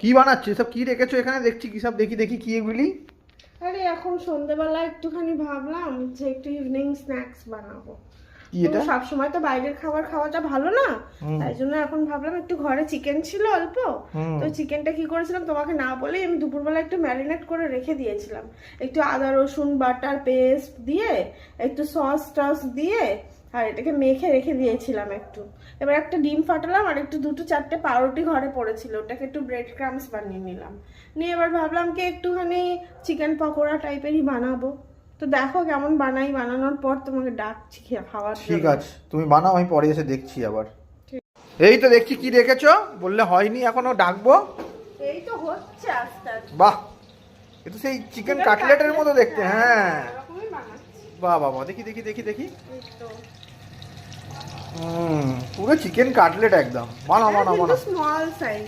কি বানাচ্ছিস সব? কি রেখেছো এখানে দেখছি? কি সব? দেখি দেখি কি এগুলি? আরে এখন সন্ধ্যেবেলা একটুখানি ভাবলাম যে একটু ইভিনিং স্ন্যাক্স বানাবো। কি এটা? সব সময় তো বাইরের খাবার খাওয়াটা ভালো না, তাই জন্য এখন ভাবলাম একটু ঘরে চিকেন ছিল অল্প, তো চিকেনটা কি করেছিলাম তোমাকে না বলেই আমি দুপুরবেলা একটু ম্যারিনেট করে রেখে দিয়েছিলাম, একটু আদা রসুন বাটার পেস্ট দিয়ে একটু সস টস দিয়ে আর এটাকে মেখে রেখে দিয়েছিলাম একটু। এবার একটা ডিম ফাটালাম আর একটু দুটো চারটে পাউরুটি ঘরে পড়েছিল, ওটাকে একটু ব্রেড ক্রামস বানিয়ে নিলাম, নিয়ে এবার ভাবলাম কি একটুখানি চিকেন পকোড়া টাইপেরই বানাবো। তো দেখো কেমন বানাই, বানানোর পর তোমাকে ডাকছি খাওয়ার জন্য। ঠিক আছে, তুমি বানাও, আমি পরে এসে দেখছি আবার। এই তো দেখছি কি রেখেছো, বললে হয়নি এখনো, ডাকবো। এই তো হচ্ছে আস্তে আস্তে। বাহ, এটা সেই চিকেন কাটলেটের মতো দেখতে। হ্যাঁ, এরকমই বানাচ্ছি। বাহ বাহ বাহ, দেখি দেখি দেখি দেখি। এই তো। পুরো চিকেন কাটলেট একদম। বানাও বানাও বানাও। Small size.